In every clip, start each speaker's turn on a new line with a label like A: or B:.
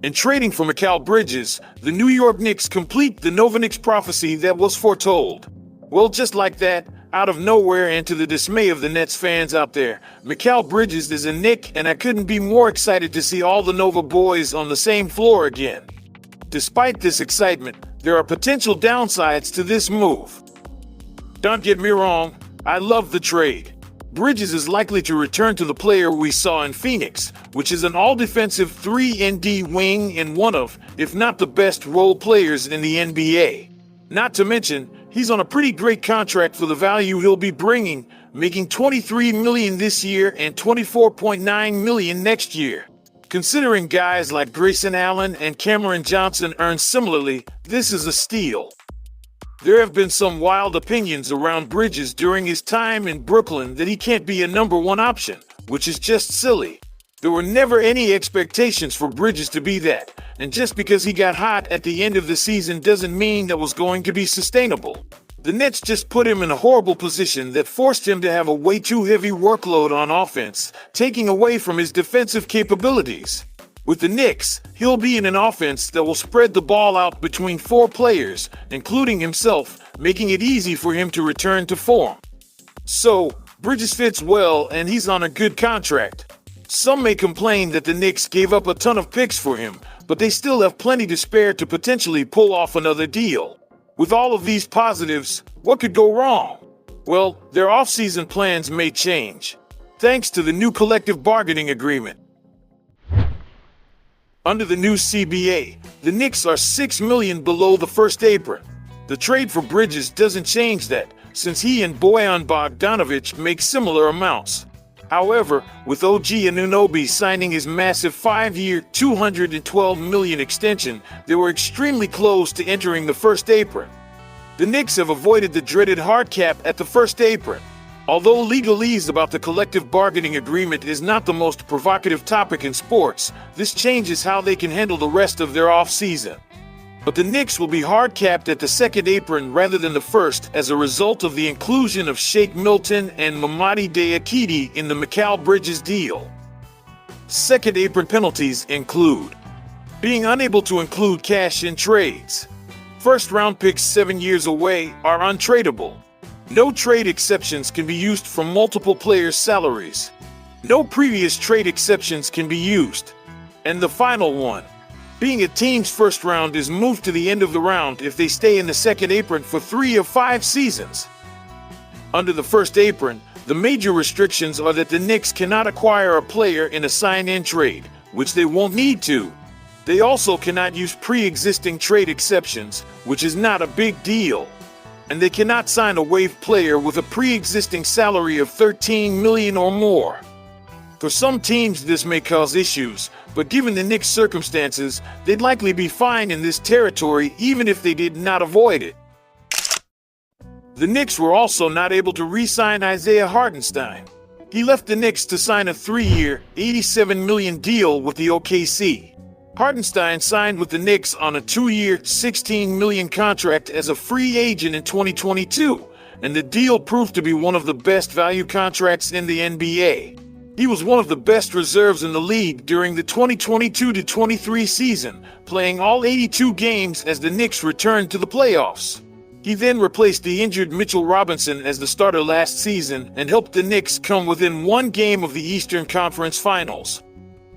A: In trading for Mikal Bridges, the New York Knicks complete the Nova Knicks prophecy that was foretold. Well, just like that, out of nowhere and to the dismay of the Nets fans out there, Mikal Bridges is a Knick, and I couldn't be more excited to see all the Nova boys on the same floor again. Despite this excitement, there are potential downsides to this move. Don't get me wrong, I love the trade. Bridges is likely to return to the player we saw in Phoenix, which is an all-defensive 3-and-D wing and one of, if not the best role players in the NBA. Not to mention, he's on a pretty great contract for the value he'll be bringing, making $23 million this year and $24.9 million next year. Considering guys like Grayson Allen and Cameron Johnson earn similarly, this is a steal. There have been some wild opinions around Bridges during his time in Brooklyn that he can't be a number one option, which is just silly. There were never any expectations for Bridges to be that, and just because he got hot at the end of the season doesn't mean that was going to be sustainable. The Nets just put him in a horrible position that forced him to have a way too heavy workload on offense, taking away from his defensive capabilities. With the Knicks, he'll be in an offense that will spread the ball out between 4 players, including himself, making it easy for him to return to form. So, Bridges fits well and he's on a good contract. Some may complain that the Knicks gave up a ton of picks for him, but they still have plenty to spare to potentially pull off another deal. With all of these positives, what could go wrong? Well, their offseason plans may change, thanks to the new collective bargaining agreement. Under the new CBA, the Knicks are $6 million below the first apron. The trade for Bridges doesn't change that, since he and Bojan Bogdanovic make similar amounts. However, with OG Anunoby signing his massive 5-year, $212 million extension, they were extremely close to entering the first apron. The Knicks have avoided the dreaded hard cap at the first apron. Although legalese about the collective bargaining agreement is not the most provocative topic in sports, this changes how they can handle the rest of their offseason. But the Knicks will be hard capped at the second apron rather than the first as a result of the inclusion of Shake Milton and Mamadi Diakite in the Mikal Bridges deal. Second apron penalties include being unable to include cash in trades. First round picks 7 years away are untradeable. No trade exceptions can be used from multiple players' salaries. No previous trade exceptions can be used. And the final one, being a team's first round is moved to the end of the round if they stay in the second apron for 3 of 5 seasons. Under the first apron, the major restrictions are that the Knicks cannot acquire a player in a sign-in trade, which they won't need to. They also cannot use pre-existing trade exceptions, which is not a big deal. And they cannot sign a waived player with a pre-existing salary of $13 million or more. For some teams this may cause issues, but given the Knicks' circumstances, they'd likely be fine in this territory even if they did not avoid it. The Knicks were also not able to re-sign Isaiah Hartenstein. He left the Knicks to sign a 3-year, $87 million deal with the OKC. Hartenstein signed with the Knicks on a 2-year, $16 million contract as a free agent in 2022, and the deal proved to be one of the best value contracts in the NBA. He was one of the best reserves in the league during the 2022-23 season, playing all 82 games as the Knicks returned to the playoffs. He then replaced the injured Mitchell Robinson as the starter last season and helped the Knicks come within 1 game of the Eastern Conference Finals.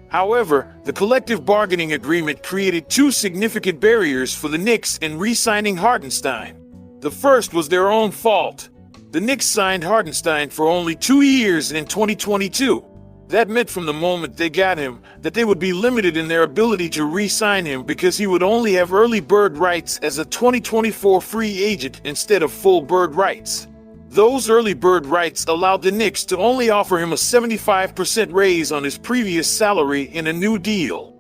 A: However, the collective bargaining agreement created 2 significant barriers for the Knicks in re-signing Hartenstein. The first was their own fault. The Knicks signed Hartenstein for only 2 years in 2022. That meant from the moment they got him that they would be limited in their ability to re-sign him because he would only have early bird rights as a 2024 free agent instead of full bird rights. Those early bird rights allowed the Knicks to only offer him a 75% raise on his previous salary in a new deal.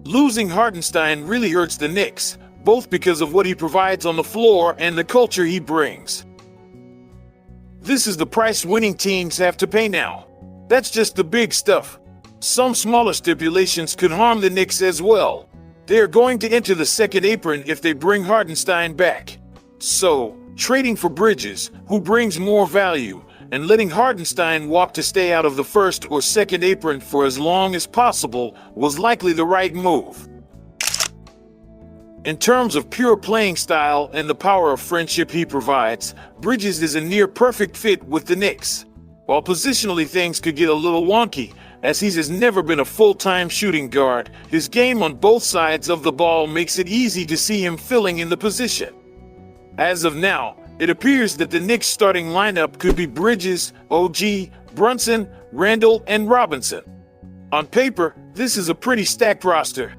A: Losing Hartenstein really hurts the Knicks, both because of what he provides on the floor and the culture he brings. This is the price winning teams have to pay now. That's just the big stuff. Some smaller stipulations could harm the Knicks as well. They are going to enter the second apron if they bring Hartenstein back. So, trading for Bridges, who brings more value, and letting Hartenstein walk to stay out of the first or second apron for as long as possible was likely the right move. In terms of pure playing style and the power of friendship he provides, Bridges is a near-perfect fit with the Knicks. While positionally things could get a little wonky, as he has never been a full-time shooting guard, his game on both sides of the ball makes it easy to see him filling in the position. As of now, it appears that the Knicks starting lineup could be Bridges, OG, Brunson, Randle, and Robinson. On paper, this is a pretty stacked roster.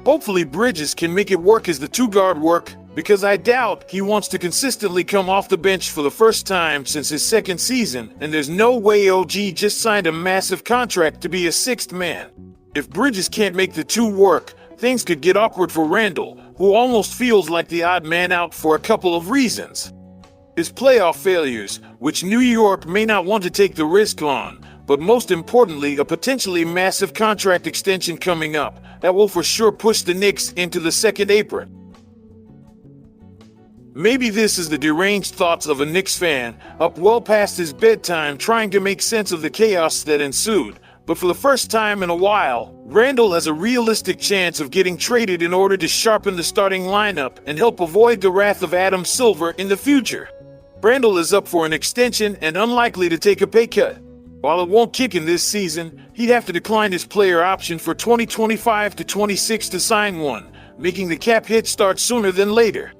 A: Hopefully Bridges can make it work as the two-guard work, because I doubt he wants to consistently come off the bench for the first time since his second season, and there's no way OG just signed a massive contract to be a sixth man. If Bridges can't make the two work, things could get awkward for Randle, who almost feels like the odd man out for a couple of reasons. His playoff failures, which New York may not want to take the risk on, but most importantly, a potentially massive contract extension coming up that will for sure push the Knicks into the second apron. Maybe this is the deranged thoughts of a Knicks fan up well past his bedtime trying to make sense of the chaos that ensued, but for the first time in a while, Randle has a realistic chance of getting traded in order to sharpen the starting lineup and help avoid the wrath of Adam Silver in the future. Randle is up for an extension and unlikely to take a pay cut. While it won't kick in this season, he'd have to decline his player option for 2025 to 26 to sign one, making the cap hit start sooner than later.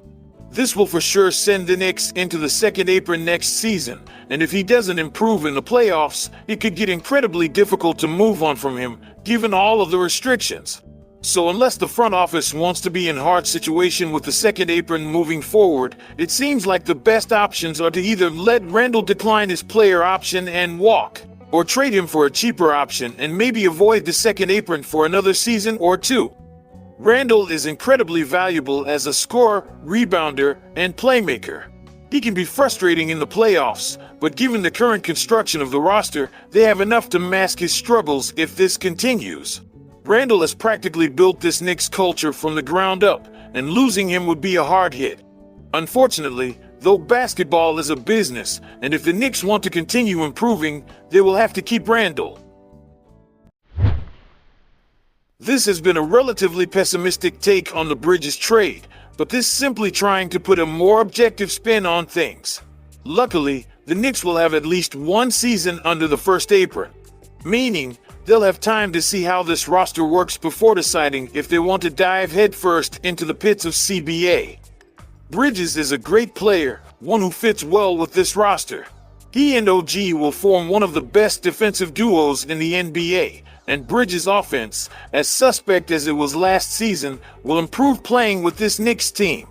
A: This will for sure send the Knicks into the second apron next season, and if he doesn't improve in the playoffs, it could get incredibly difficult to move on from him, given all of the restrictions. So unless the front office wants to be in a hard situation with the second apron moving forward, it seems like the best options are to either let Randle decline his player option and walk, or trade him for a cheaper option and maybe avoid the second apron for another season or two. Randle is incredibly valuable as a scorer, rebounder, and playmaker. He can be frustrating in the playoffs, but given the current construction of the roster, they have enough to mask his struggles if this continues. Randle has practically built this Knicks culture from the ground up, and losing him would be a hard hit. Unfortunately, though basketball is a business, and if the Knicks want to continue improving, they will have to keep Randle. This has been a relatively pessimistic take on the Bridges trade, but this is simply trying to put a more objective spin on things. Luckily, the Knicks will have at least one season under the first apron, meaning they'll have time to see how this roster works before deciding if they want to dive headfirst into the pits of CBA. Bridges is a great player, one who fits well with this roster. He and OG will form one of the best defensive duos in the NBA, and Bridges' offense, as suspect as it was last season, will improve playing with this Knicks team.